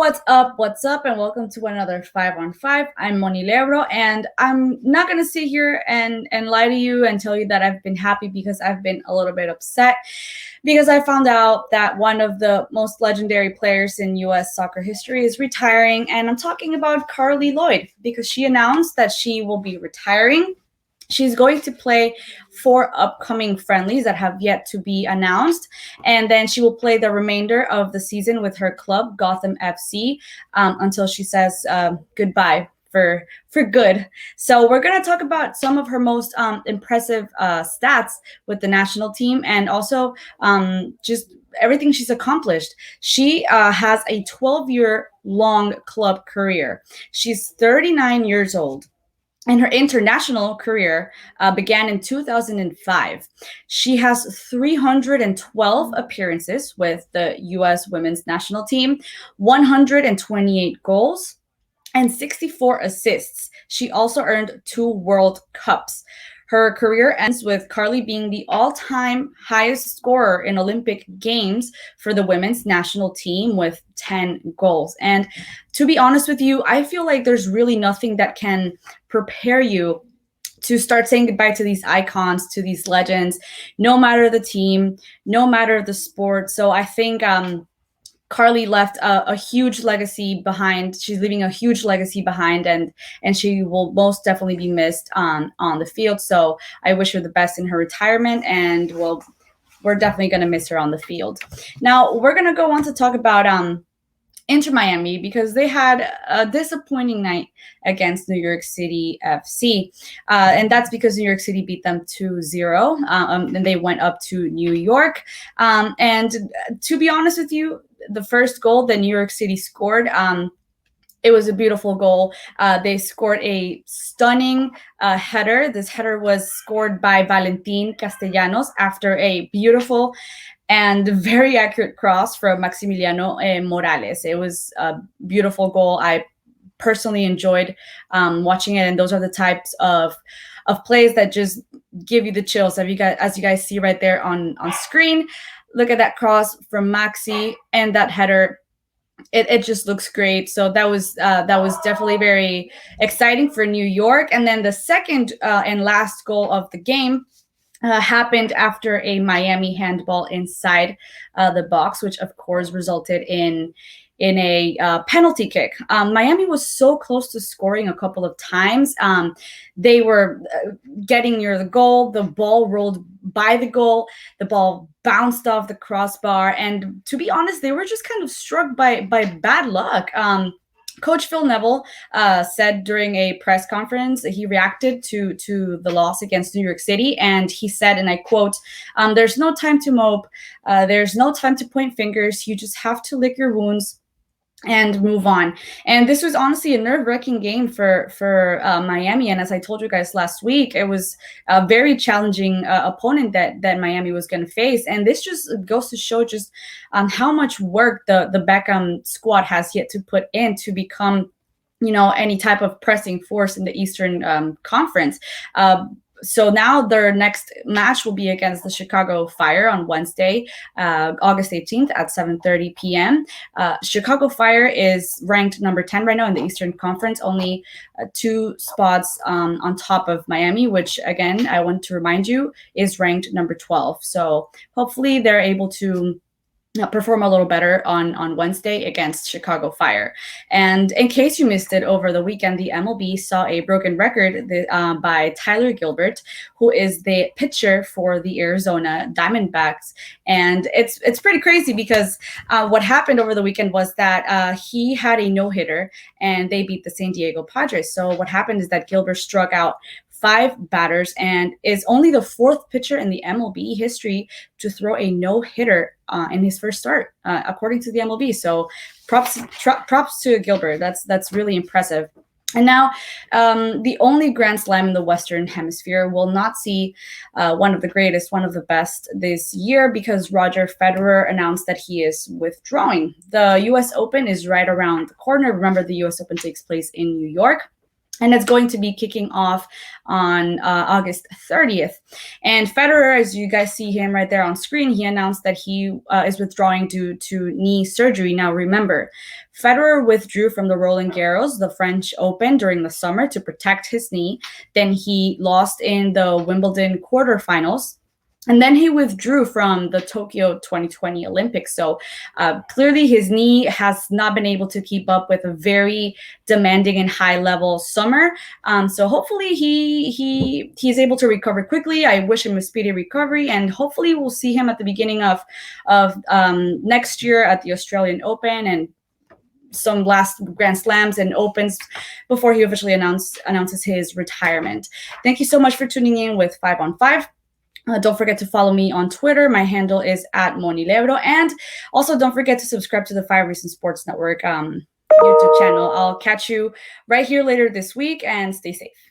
What's up? What's up? And welcome to another 5 on 5. I'm Moni Lebro, and I'm not going to sit here and lie to you and tell you that I've been happy, because I've been a little bit upset because I found out that one of the most legendary players in U.S. soccer history is retiring. And I'm talking about Carli Lloyd, because she announced that she will be retiring. She's going to play 4 upcoming friendlies that have yet to be announced, and then she will play the remainder of the season with her club, Gotham FC, until she says goodbye for good. So we're going to talk about some of her most impressive stats with the national team, and also just everything she's accomplished. She has a 12-year-long club career. She's 39 years old. And her international career began in 2005. She has 312 appearances with the U.S. women's national team, 128 goals, and 64 assists. She also earned 2 World Cups. Her career ends with Carli being the all-time highest scorer in Olympic Games for the women's national team with 10 goals. And to be honest with you, I feel like there's really nothing that can prepare you to start saying goodbye to these icons, to these legends, no matter the team, no matter the sport. So I think Carli left a huge legacy behind. She's leaving a huge legacy behind, and she will most definitely be missed on the field. So I wish her the best in her retirement, and we're definitely going to miss her on the field. Now we're going to go on to talk about Inter Miami, because they had a disappointing night against New York City FC. And that's because New York City beat them 2-0, and they went up to New York. And to be honest with you, the first goal that New York City scored, it was a beautiful goal. They scored a stunning header. This header was scored by Valentin Castellanos after a beautiful and very accurate cross from Maximiliano Morales. It was a beautiful goal. I personally enjoyed watching it, and those are the types of plays that just give you the chills. As you guys see right there on screen, look at that cross from Maxi and that header. It just looks great. So that was definitely very exciting for New York. And then the second and last goal of the game happened after a Miami handball inside the box, which of course resulted in a penalty kick. Miami was so close to scoring a couple of times. They were getting near the goal. The ball rolled by the goal. The ball bounced off the crossbar. And to be honest, they were just kind of struck by bad luck. Coach Phil Neville said during a press conference, he reacted to the loss against New York City, and he said, and I quote, "There's no time to mope. There's no time to point fingers. You just have to lick your wounds and move on." And this was honestly a nerve-wracking game for Miami. And as I told you guys last week, it was a very challenging opponent that Miami was going to face. And this just goes to show just how much work the Beckham squad has yet to put in to become, any type of pressing force in the Eastern Conference. So now their next match will be against the Chicago Fire on Wednesday, August 18th at 7:30 p.m. Chicago Fire is ranked number 10 right now in the Eastern Conference, only 2 spots on top of Miami, which, again, I want to remind you, is ranked number 12. So hopefully they're able to perform a little better on Wednesday against Chicago Fire. And in case you missed it over the weekend, the MLB saw a broken record by Tyler Gilbert, who is the pitcher for the Arizona Diamondbacks. And it's pretty crazy, because what happened over the weekend was that he had a no-hitter and they beat the San Diego Padres. So what happened is that Gilbert struck out 5 batters and is only the 4th pitcher in the MLB history to throw a no-hitter in his first start, according to the MLB. So props to Gilbert. That's really impressive. And now the only Grand Slam in the Western Hemisphere will not see one of the greatest, one of the best this year, because Roger Federer announced that he is withdrawing. The U.S. Open is right around the corner. Remember, the U.S. Open takes place in New York. and it's going to be kicking off on August 30th. And Federer, as you guys see him right there on screen, he announced that he is withdrawing due to knee surgery. Now, remember, Federer withdrew from the Roland Garros, the French Open, during the summer to protect his knee. Then he lost in the Wimbledon quarterfinals. And then he withdrew from the Tokyo 2020 Olympics. So clearly his knee has not been able to keep up with a very demanding and high level summer. So hopefully he's able to recover quickly. I wish him a speedy recovery, and hopefully we'll see him at the beginning of next year at the Australian Open and some last Grand Slams and Opens before he officially announces his retirement. Thank you so much for tuning in with 5 on 5. Don't forget to follow me on Twitter. My handle is @MoniLebro. And also don't forget to subscribe to the 5 Reasons Sports Network YouTube channel. I'll catch you right here later this week, and stay safe.